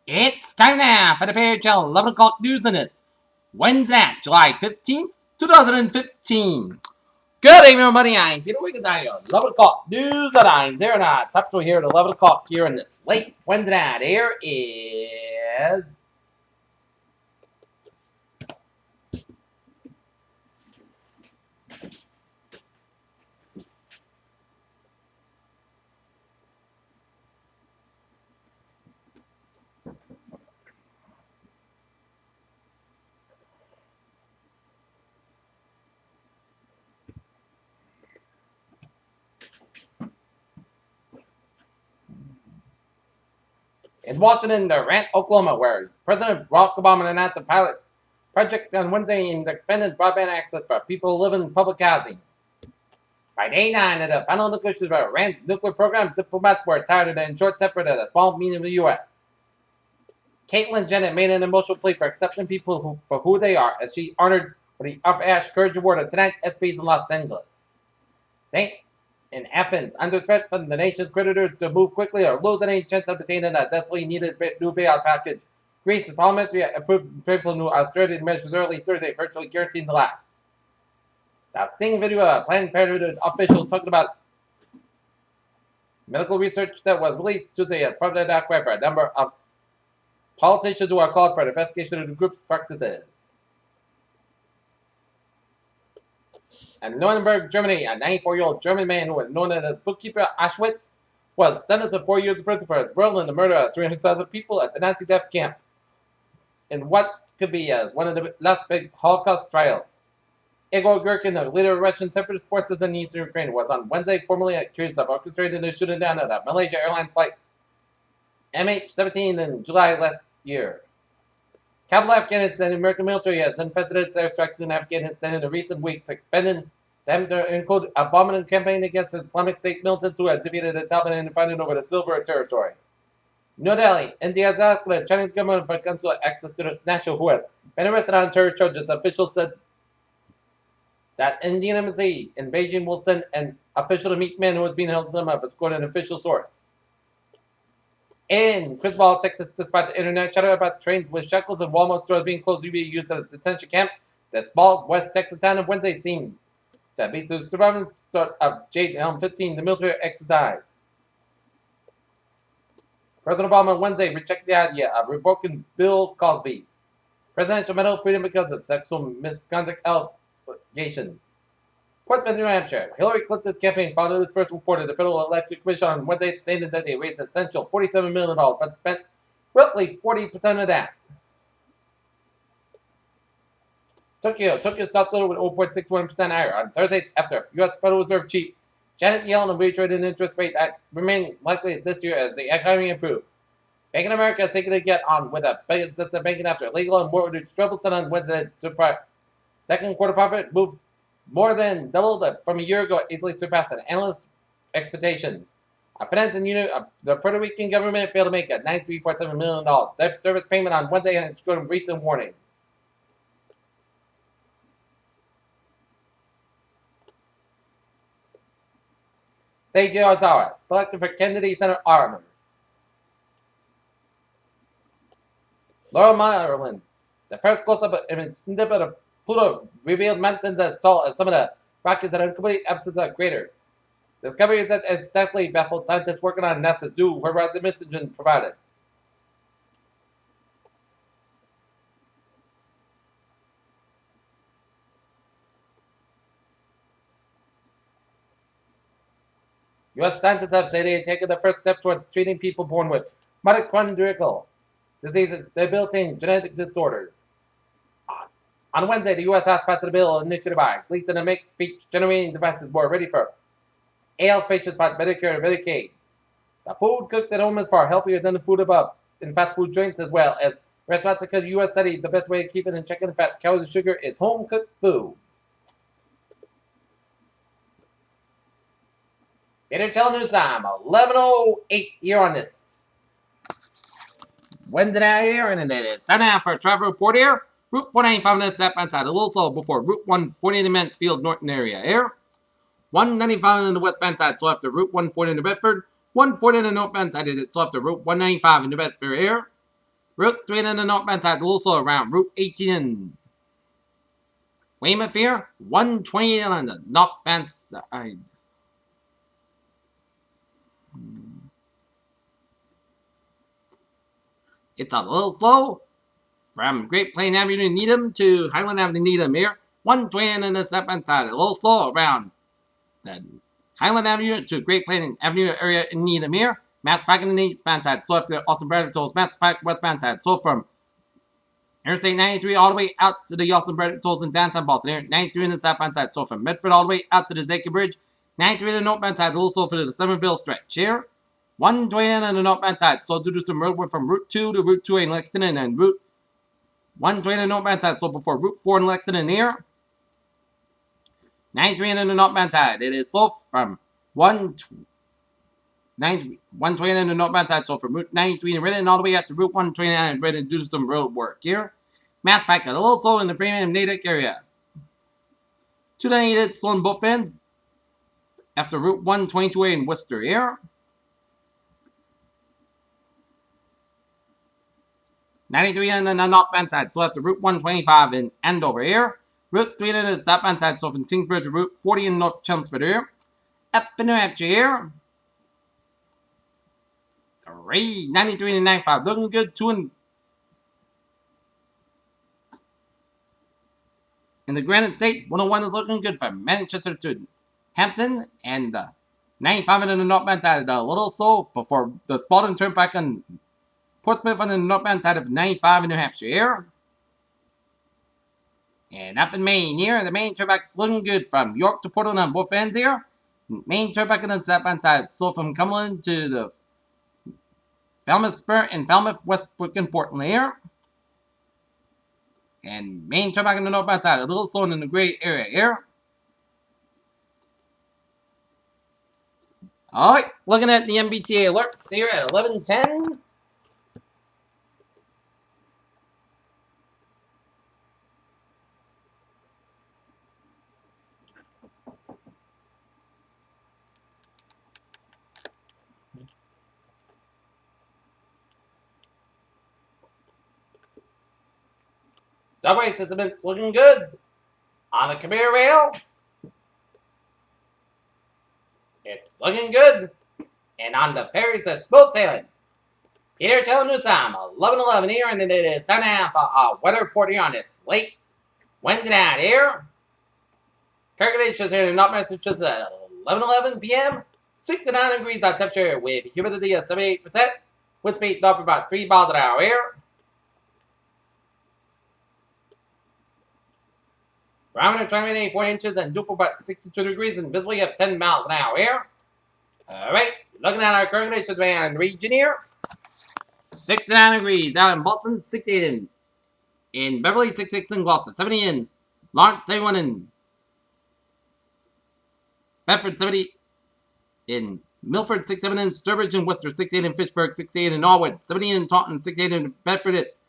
It's time now for the PHL 11 o'clock news on this Wednesday, July 15th, 2015. Good evening, everybody. I'm Peter Wiggins. 11 o'clock news at 909. Top story here at 11 o'clock here in this late Wednesday night. Here is in Washington, Durant, Oklahoma, where President Barack Obama announced a pilot project on Wednesday in expanded broadband access for people who live in public housing. By day 9 of the final negotiations about Iran's nuclear program, diplomats were tired and short-tempered at a small meeting in the U.S. Caitlyn Jenner made an emotional plea for accepting people for who they are as she honored with the Ash Courage Award at tonight's ESPYs in Los Angeles. Saint in Athens, under threat from the nation's creditors to move quickly or lose any chance of obtaining a desperately needed new bailout package, Greece's parliament approved painful new austerity measures early Thursday, virtually guaranteeing the laugh. That sting video of a Planned Parenthood official talking about medical research that was released Tuesday as part of the outcry for a number of politicians who are called for an investigation of the group's practices. In Nuremberg, Germany, a 94-year-old German man who was known as bookkeeper Auschwitz was sentenced to 4 years in prison for his role in the murder of 300,000 people at the Nazi death camp in what could be as one of the last big Holocaust trials. Igor Girkin, the leader of Russian separatist forces in eastern Ukraine, was on Wednesday formally accused of orchestrating the shooting down of the Malaysia Airlines flight MH17 in July last year. Capital Afghanistan, the American military has infested its airstrikes in Afghanistan in the recent weeks, expanding them to include a bombing campaign against Islamic State militants who had defeated the Taliban and fighting over the Silver territory. New Delhi, India has asked the Chinese government for consular access to its national who has been arrested on terror charges. Officials said that Indian embassy in Beijing will send an official to meet men who is being held to them, according to an official source. In Criswell, Texas, despite the internet chatter about trains with shackles and Walmart stores being closed to be used as detention camps, the small West Texas town of Wednesday seemed to be the surviving start of Jade Elm 15, the military exercise. President Obama on Wednesday rejected the idea of revoking Bill Cosby's presidential medal of freedom because of sexual misconduct allegations. Portsmouth, New Hampshire. Hillary Clinton's campaign founded this first report of the Federal Electric Commission on Wednesday, stating that they raised an essential $47 million, but spent roughly 40% of that. Tokyo stopped little with 0.61% higher on Thursday after U.S. Federal Reserve Chief Janet Yellen reiterated an interest rate that remain likely this year as the economy improves. Bank of America is seeking to get on with a business banking after legal and mortgage troubles on Wednesday. Second quarter profit moved more than doubled from a year ago, easily surpassing analyst expectations. A financing unit of the Puerto Rican government failed to make a $93.7 million debt service payment on Wednesday and ignored recent warnings. Seiji Ozawa, selected for Kennedy Center honors. Laurel, Maryland, the first close-up snippet of Pluto revealed mountains as tall as some of the rockets that are in complete absence of craters. Discovery that has successfully baffled scientists working on NASA's New Horizons mission provided. U.S. scientists have said they had taken the first step towards treating people born with mitochondrial diseases, debilitating genetic disorders. On Wednesday, the U.S. House passed a bill initiated by Gleason to make speech-generating devices more ready for ALS patients by Medicare and Medicaid. The food cooked at home is far healthier than the food above in fast food joints, as well as restaurants. Because the U.S. study the best way to keep it in check and fat, calories, and sugar is home-cooked food. Tell News Time, 11:08 here on this Wednesday night here, and it is time now for a travel report here. Route 195 minutes up outside of Louisville before Route 140 in the Mansfield Norton area here. 195 on the westbound side, so after Route 140 in New Bedford. 140 on the northbound side, so after Route 195 in New Bedford here. Route 3 in the northbound side, also around Route 18 in Weymouth here. 128 on the northbound side. It's a little slow from Great Plain Avenue Needham to Highland Avenue Needham here. 120 on the southbound side, a little slow around the Highland Avenue to Great Plain Avenue area in Needham here. Mass Pike in the eastbound side, slow after Austin Bradford tolls. Mass Pike westbound side, slow from Interstate 93 all the way out to the Austin Bradford tolls in downtown Boston here. 93 in the southbound side, slow from Medford all the way out to the Zaki Bridge. 93 in the northbound side, a little slow for the Somerville stretch here. 120 on the northbound side, so due to some road work from Route 2 to Route 2A in Lexington and Route 120 on the northbound side, so before Route 4 in Lexington here. 93 on the northbound side, it is slow from 120 on the northbound side, so from Route 93 in Redden all the way out to Route 129 in Redden due to some road work here. Mass Pike a little slow in the Freeman and Natick area. 298 slow in both ends after Route 122A in Worcester here. 93 on the northbound side, so after Route 125 in Andover here. Route 3 on the southbound side, so from Kingsbridge to Route 40 in North Chelmsford here. Up in New Hampshire here. 93 and 95, looking good. 2 in the Granite State. 101 is looking good from Manchester to Hampton. And 95 on the northbound side, a little slow before the Spalding Turnpike on Portsmouth on the northbound side of 95 in New Hampshire here. And up in Maine here, the Maine Turnpike is looking good from York to Portland on both ends here. Maine Turnpike on the southbound side, slow from Cumberland to the Falmouth Spur and Falmouth, Westbrook, and Portland here. And Maine Turnpike on the northbound side, a little slow in the gray area here. Alright, looking at the MBTA alerts here at 11:10. Subway system is looking good. On the conveyor rail, it's looking good. And on the ferries, it's smooth sailing. Here, telling you time, 11:11 here, and it is time to have a weather report here on this late Wednesday night here. Calculations here in North Massachusetts at 11:11 p.m. 69 degrees on temperature with humidity of 78%. Wind speed up about 3 miles an hour here. Barometer 24 inches and Duke about 62 degrees and visibility of 10 miles an hour here. Alright, looking at our current conditions around the region here. 69 degrees out in Boston, 68 in Beverly, 66 in Gloucester, 70 in Lawrence, 71 in Bedford, 70 in Milford, 67 in Sturbridge and Worcester, 68 in Fitchburg, 68 in Norwood, 70 in Taunton, 68 in Bedford, it's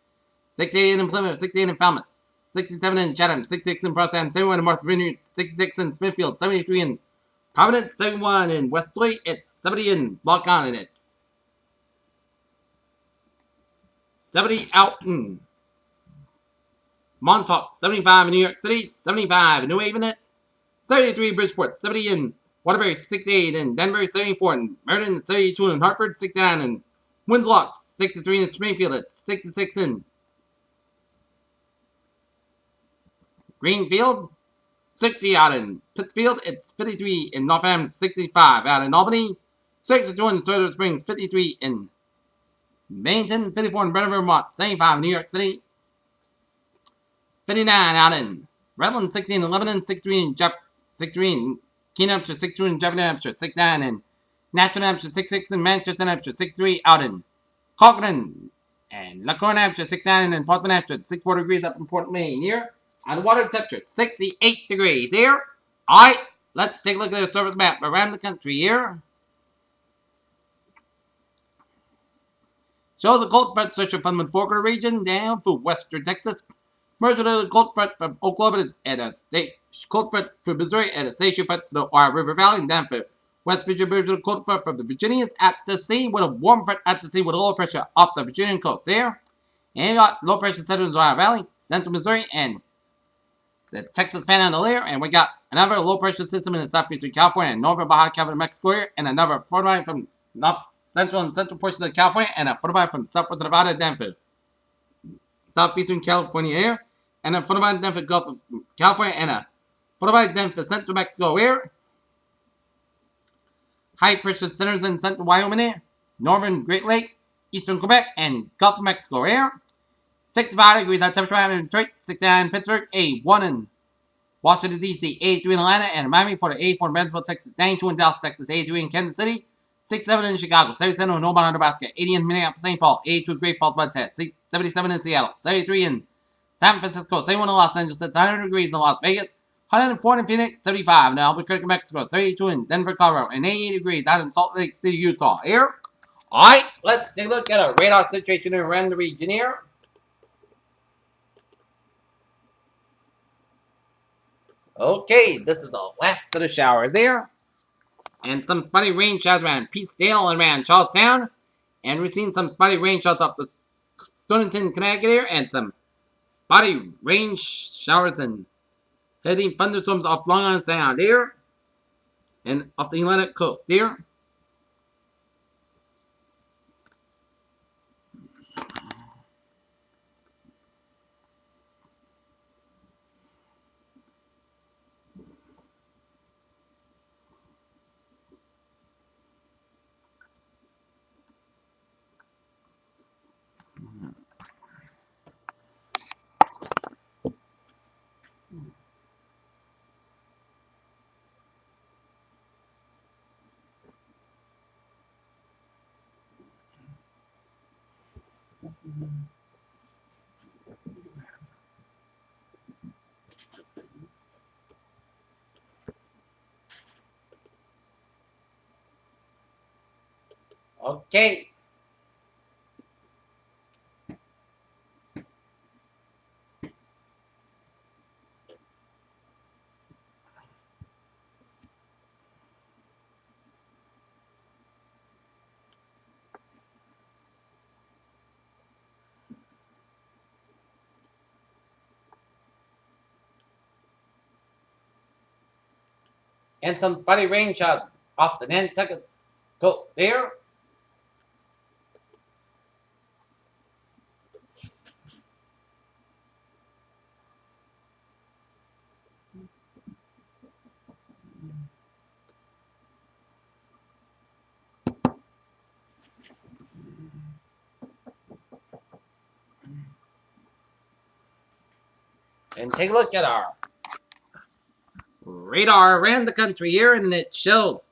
68 in Plymouth, 68 in Falmouth, 67 in Chatham, 66 in Providence, 71 in Martha's Vineyard, 66 in Smithfield, 73 in Providence, 71 in Westlake, it's 70 in Lock On, and it's 70 out in Montauk, 75 in New York City, 75 in New Haven, it's 73 in Bridgeport, 70 in Waterbury, 68 in Denver, 74 in Meriden, 72 in Hartford, 69 in Winslow, 63 in Springfield, it's 66 in Greenfield, 60 out in Pittsfield, it's 53 in Northampton, 65 out in Albany, 62 in Silver Springs, 53 in Bennington, 54 in Brentford, Vermont, 75 in New York City, 59 out in Redland, 60 in Lebanon, 63 in Keene, Hampshire, 62 in Jefferson, Hampshire, 69 in Nashville, Hampshire, 66 in Manchester, Hampshire, 63 out in Conklin and LaCorne, Hampshire, 69 in Portsmouth, Hampshire, 64 degrees up in Port Maine here. On water temperature, 68 degrees here. Alright, let's take a look at the service map around the country here. Shows the cold front stretching from the Forker region down through western Texas. Merged with the cold front from Oklahoma and a state cold front from Missouri and a station front from the Ohio River Valley and down for West Virginia. Merged with the cold front from the Virginians at the sea with a warm front at the sea with a low pressure off the Virginian coast there. And you got low pressure centers around Valley, central Missouri, and the Texas Panhandle layer. And we got another low pressure system in the southeastern California and northern Baja California, Mexico area, and another front from north central and central portions of California, and a front from southwest Nevada, Denver, southeastern California area, and a front Denver, Gulf of California, and a front Denver, central Mexico area. High pressure centers in central Wyoming, northern Great Lakes, eastern Quebec, and Gulf of Mexico area. 65 degrees at temperature in Detroit, 69 in Pittsburgh, 81 in Washington, D.C., 83 in Atlanta, and Miami, Florida, 84 in Brownsville, Texas, 92 in Dallas, Texas, 83 in Kansas City, 67 in Chicago, 77 in Omaha, Nebraska, 80 in Minneapolis, St. Paul, 82 in Great Falls, Montana, 77 in Seattle, 73 in San Francisco, 71 in Los Angeles, 100 degrees in Las Vegas, 104 in Phoenix, 35 in Albuquerque, Mexico, 32 in Denver, Colorado, and 88 degrees out in Salt Lake City, Utah. Here. Alright, let's take a look at our radar situation around the region here. Okay, this is the last of the showers here. And some spotty rain showers around Peacedale and around Charlestown. And we're seeing some spotty rain showers off the Stonington, Connecticut here. And some spotty rain showers and heavy thunderstorms off Long Island Sound here. And off the Atlantic coast here. Okay. And some spotty rain showers off the Nantucket coast there. And take a look at our radar around the country here, and it shows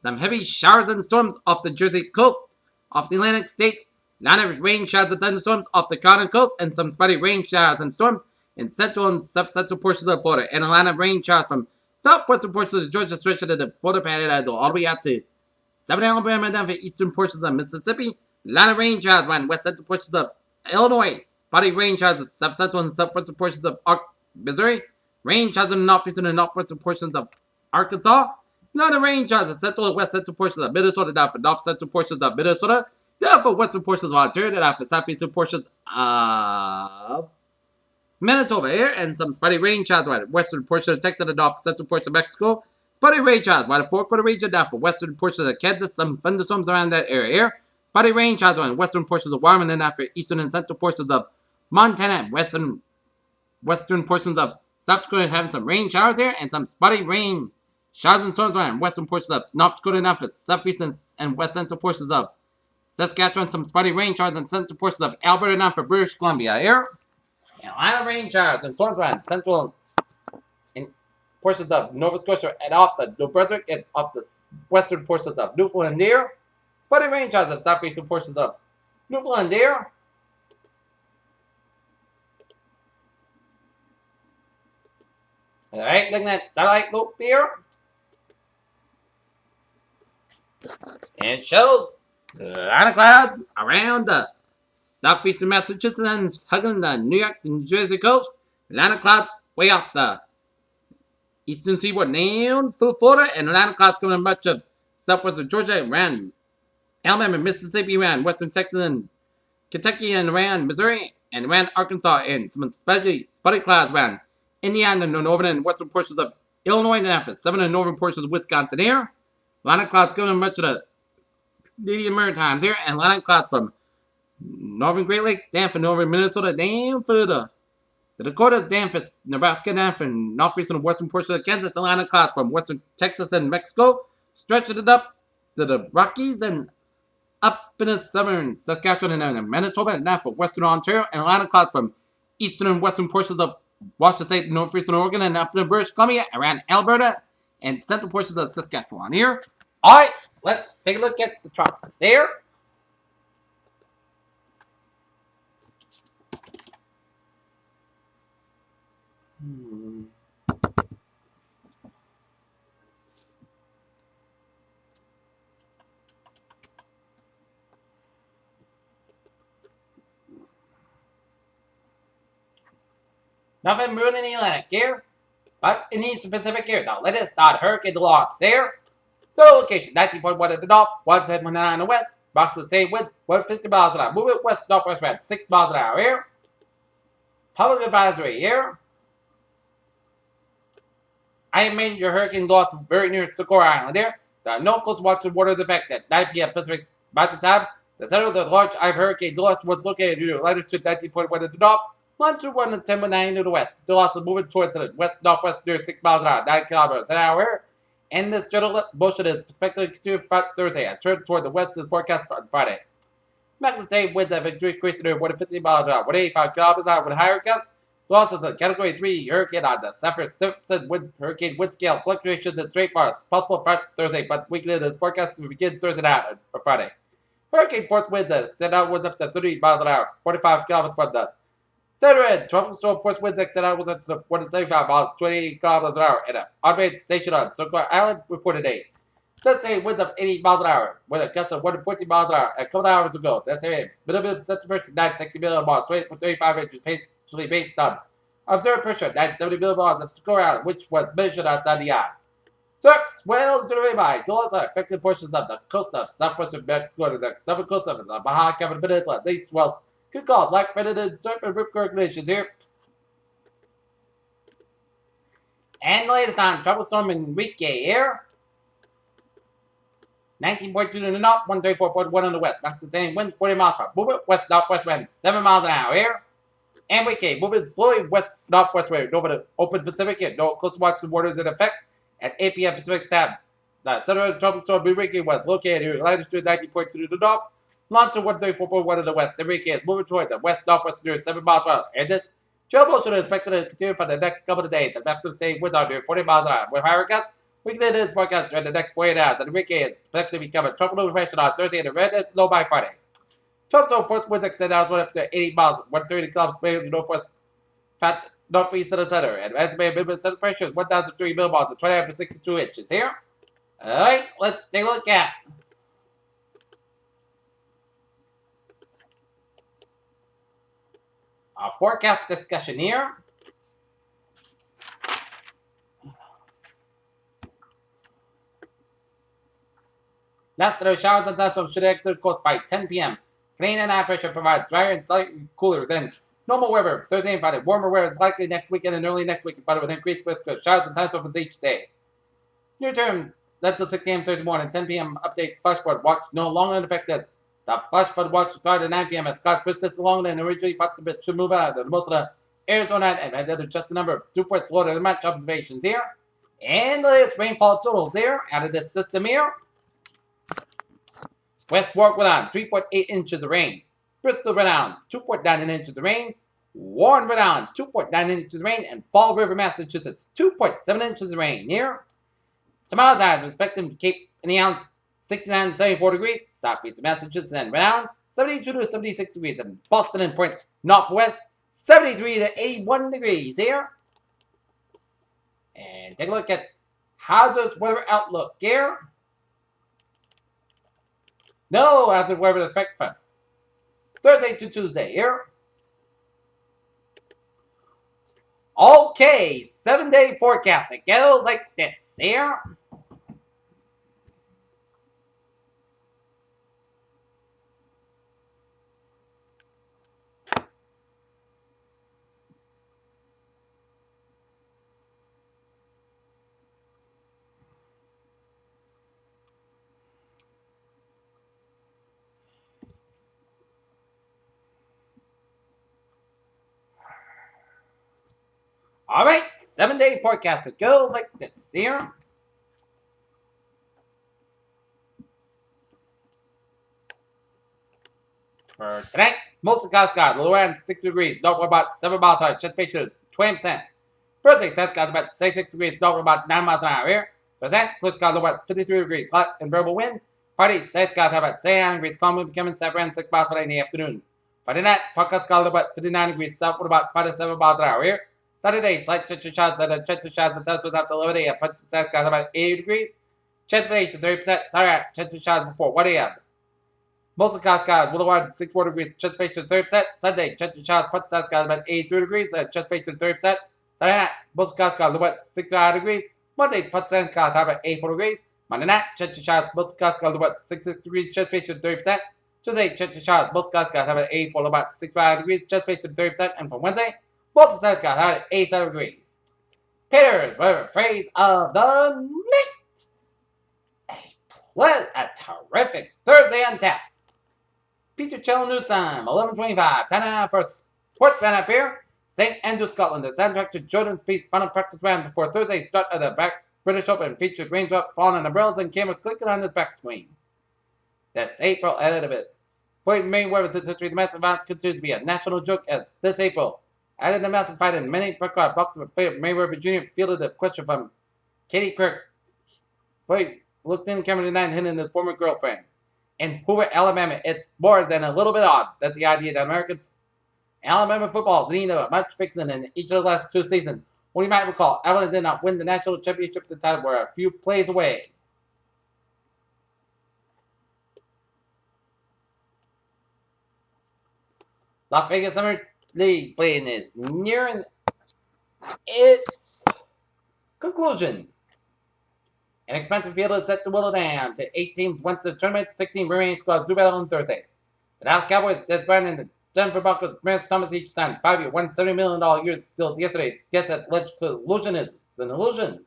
some heavy showers and storms off the Jersey coast, off the Atlantic states, lot of rain showers and thunderstorms off the Carolina coast, and some spotty rain showers and storms in central and subcentral portions of Florida, and a lot of rain showers from southwestern portions of the Georgia Strait to the Florida Panhandle, all the way out to southern Alabama and down to eastern portions of Mississippi. A lot of rain showers around west central portions of Illinois, spotty rain showers in subcentral and southwestern portions of Missouri, rain showers in the northeastern and northwestern portions of Arkansas. A lot of rain showers in central and west central portions of Minnesota, down for north central portions of Minnesota, down for western portions of Ontario, down for southeastern portions of Manitoba here, and some spotty rain showers around the western portion of Texas and north central portion of Mexico. Spotty rain showers around the four-quarter region, down for western portions of Kansas, some thunderstorms around that area here. Spotty rain showers around western portions of Wyoming, and after eastern and central portions of Montana, and western portions of South Dakota having some rain showers here, and some spotty rain showers and storms around western portions of North Dakota, and after southeastern and west central portions of Saskatchewan, some spotty rain showers and central portions of Alberta, and for British Columbia here. And a lot of rain showers and storms around central and portions of Nova Scotia and off the New Brunswick and off the western portions of Newfoundland here. Spotty rain showers and southeastern portions of Newfoundland here. Alright, looking at satellite loop here. And it shows a lot of clouds around the southeastern Massachusetts and hugging the New York and New Jersey coast. A lot of clouds way off the eastern seaboard down through Florida, and a lot of clouds coming much of southwestern Georgia, around Alabama, Mississippi, around western Texas and Kentucky, and around Missouri, and around Arkansas and some especially spotty clouds around Indiana and the northern and western portions of Illinois and after 7 and northern portions of Wisconsin here. Atlantic clouds coming much of the Canadian Maritimes here, and Atlantic clouds from northern Great Lakes down for northern Minnesota, down for the Dakotas, down for Nebraska, down for northeastern and western portions of Kansas, Atlantic clouds from western Texas and Mexico, stretching it up to the Rockies and up in the southern Saskatchewan and Manitoba, and now for western Ontario, and Atlantic clouds from eastern and western portions of Washington State, northeastern Oregon, and up in British Columbia, around Alberta, and central portions of Saskatchewan here. All right, let's take a look at the tropics there. Nothing moving in the Atlantic here, but in the Eastern Pacific here. Now let us start Hurricane Delos there. So location 19.1 at the north, 110.9 in the west. Box the same winds, 150 miles an hour. Moving west northwest wind, 6 miles an hour here. Public advisory here. I am major hurricane loss very near Socorro Island there. There are no coastal water effect at 9 p.m. Pacific Mountain Time. The center of the large hurricane loss was located near latitude 19.1 at the north, longitude 110.9 to the west. The loss is moving towards the west-northwest near 6 miles an hour, 9 kilometers an hour. And this general motion is expected to continue Thursday. A turn toward the west is forecast on Friday. Maximum day winds have increased to 150 miles an hour, 185 kilometers an hour with higher gusts. So also a Category 3 hurricane on the Saffir-Simpson hurricane wind scale. Fluctuations in straight bars possible for Thursday, but weekend is forecast to begin Thursday night or Friday. Hurricane force winds extend outwards up to 30 miles an hour, 45 kilometers from the center end. Tropical storm force winds extend outwards up to 175 miles, 28 kilometers an hour. And an automated station on Socorro Island reported a Sunday winds of 80 miles an hour, with a gust of 140 miles an hour a couple hours ago. That's a minimum temperature 960 millibars, 35 inches, partially based on observed pressure 970 millibars at Socorro Island, which was measured outside the eye. Surf swells generated by doors are affected portions of the coast of southwestern Mexico and the southern coast of the Baja California Peninsula. These swells could cause light-threatening surf and rip current conditions here. And the latest on tropical storm Enrique here. 19.2 in the north, 134.1 in the west. Maximum winds 40 miles per hour. Moving west-northwest wind 7 miles an hour here. Enrique moving slowly west-northwest wind over the open Pacific here. No close waters in effect. At 8 p.m. Pacific time, the center of the tropical storm Enrique was located in latitude 19.2 to the north, longitude 134.1 in the west. Enrique is moving towards the west-northwest near 7 miles per hour. And this gel motion is expected to continue for the next couple of days. The maximum staying winds are near 40 miles an hour. With higher gusts, weekend is forecast during the next 48 hours. And Enrique is expected to become a tropical depression on Thursday and a red low by Friday. Tropical storm force winds extend outward up to 80 miles, 130 kilometers per hour, northwest. Northeast of the center, and estimated minimum center pressure is 1,003 millibars and 29.62 inches here. Alright, let's take a look at our forecast discussion here. Last of showers and thunderstorms should exit the coast by 10 p.m. Canadian high pressure provides drier and slightly cooler than normal weather Thursday and Friday. Warmer weather is likely next weekend and early next week, but with increased risk of showers and thunderstorms each day. Near term, that's the 6 a.m. Thursday morning, 10 p.m. update flash flood watch no longer in effect as the flash flood watch started at 9 p.m. as clouds persist longer than originally thought the should move out of most of the Arizona and had to adjust the number of 2 points lower than match observations here. And the latest rainfall totals here out of this system here. West Fork went on 3.8 inches of rain. Bristol went on 2.9 inches of rain. Warren went on 2.9 inches of rain. And Fall River, Massachusetts, 2.7 inches of rain here. Tomorrow's highs are expected to Cape in the Islands 69 to 74 degrees. Southeast of Massachusetts and Rhode Island 72 to 76 degrees. And Boston and Point Northwest 73 to 81 degrees here. And take a look at hazardous weather outlook here. No hazard weather expected from Thursday to Tuesday here. Okay, 7-day forecast. It goes like this here. Alright, 7-day forecast. It goes like this here. For tonight, mostly clouds got low end 60 degrees, don't worry about 7 miles an hour, anticipation is 20%. Thursday, skies got about 66 degrees, don't worry about 9 miles an hour here. Thursday, blue skies low about 53 degrees, hot and variable wind. Friday, skies got about 79 degrees, calm wind becoming 7 6 miles per hour in the afternoon. Friday night, podcast got about 39 degrees, south with about 5 to 7 miles an hour here. Saturday, slight chance of showers that chance of showers, the test was after 11 a.m. Punch skies got about 80 degrees. Chance of precipitation 30%. Sorry, chance of showers before 1 a.m. Mostly clouds skies, Boulevard 64 degrees, chance of 30%. Sunday, chance of showers, punch skies about 83 degrees, chance of 30%. Saturday night, mostly clouds skies, Boulevard 65 degrees. Monday, punch skies about 84 degrees. Monday night, chance of showers, mostly clouds skies, Boulevard 66 degrees, chance of 30%. Tuesday, chance of showers, mostly clouds skies about 84, about 65 degrees, chance of 30%. And for Wednesday, mostly clouds skies about 87 degrees. Peters, whatever phrase of the night. A terrific Thursday on tap. Peter Cello News Time, 11:25. Time for sports fan up here. St. Andrews, Scotland. The soundtrack to Jordan Spieth's final practice round before Thursday's start of the British Open featured raindrops falling on umbrellas and cameras clicking on his backswing. This April added a bit. Floyd Mayweather's history, the massive violence continues to be a national joke as this April added a massive fight in many backyard boxing with Mayweather Jr. fielded a question from Katie Kirk. Floyd looked in the camera tonight and hinted his former girlfriend. In Hoover, Alabama, it's more than a little bit odd that the idea that American Alabama football is in need of much fixing in each of the last 2 seasons. What you might recall, Alabama did not win the national championship. The title were a few plays away. Las Vegas Summer League playing is nearing its conclusion. An expensive field is set to whittle down to 8 teams once the tournament. 16 remaining squads do battle on Thursday. The Dallas Cowboys, Des Bryant, and the Denver Broncos, Maris Thomas each signed 5-year, $170 million year deals yesterday. Guess that alleged collusion is an illusion.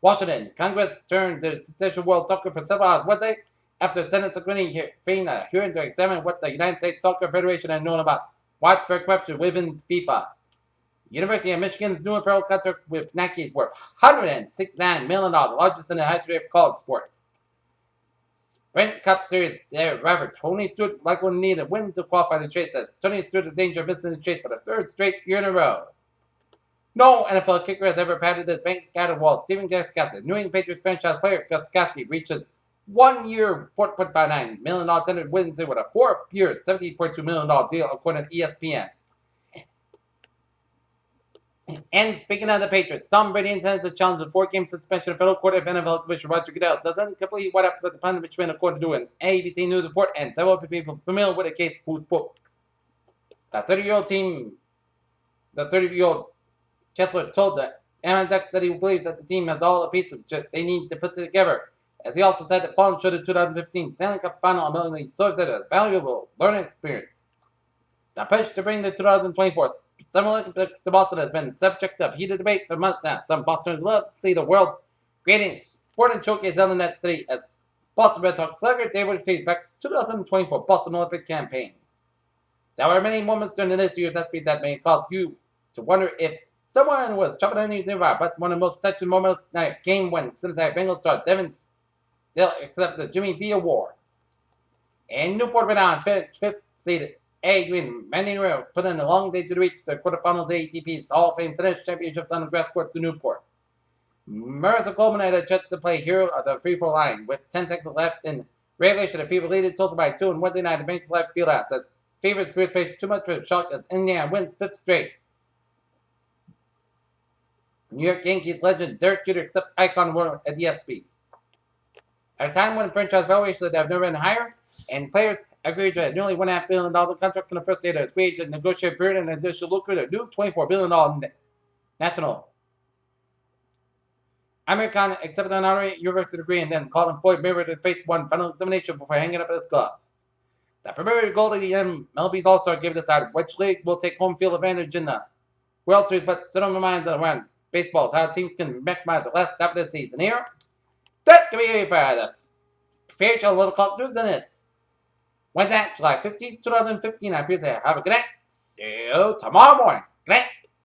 Washington, Congress turned the Central World Soccer for several hours Wednesday after Senate subcommittee framed a hearing to examine what the United States Soccer Federation had known about widespread corruption within FIFA. University of Michigan's new apparel contract with Nike is worth $169 million, the largest in the history of college sports. Sprint Cup Series driver Tony Stewart likely will need a win to qualify the chase, as Tony Stewart is in danger of missing the chase for the 3rd straight year in a row. No NFL kicker has ever padded his bank account while Stephen Gostkowski, New England Patriots franchise player Gostkowski, reaches 1 year, $4.59 million tender Wednesday with a 4-year, $17.2 million deal, according to ESPN. And speaking of the Patriots, Tom Brady intends to challenge the 4-game suspension of federal court if NFL Commissioner Roger Goodell doesn't complete what up with the punishment, according to an ABC News report, and several people familiar with the case who spoke. The 30-year-old Kessler told the Ducks that he believes that the team has all the pieces they need to put together, as he also said that falling short of 2015 Stanley Cup final ability serves as a valuable learning experience. The push to bring the 2024 Summer Olympics to Boston has been subject of heated debate for months now. Some Bostonians love to see the world's greatest sporting showcase held in that city, as Boston Red Sox slugger David Ortiz backs 2024 Boston Olympic campaign. There were many moments during this year's ESPY that may cause you to wonder if someone was chopping on nearby, but one of the most touching moments that came when Cincinnati Bengals star Devin still accepted the Jimmy V Award. And Newport went on 5th seed. Adrian Manning put in a long day to reach the quarterfinals ATP's Hall of Fame tennis championships on the grass court to Newport. Marissa Coleman had a chance to play hero of the free-throw line with 10 seconds left in regulation. The Fever leaded Tulsa by 2, and Wednesday night the Bengals left field house as Fever's career space too much for a shock as Indiana wins 5th straight. New York Yankees legend Derek Jeter accepts icon award at the ESPYs. At a time when franchise valuations have never been higher, and players agreed to nearly $1.5 billion in contracts in the first day of the free agent negotiated period, and additional lucrative new $24 billion national. Amir Khan accepted an honorary university degree and then called on Floyd Mayweather to face one final examination before hanging up his gloves. The premier goal of the MLB's All-Star game decided which league will take home field advantage in the World Series, but sit on the minds around baseball is how teams can maximize the last half of the season here. That's going to be it for this PHL Little Club News, and it's Wednesday, July 15th, 2015. I'm here to say have a good night. See you tomorrow morning. Good night.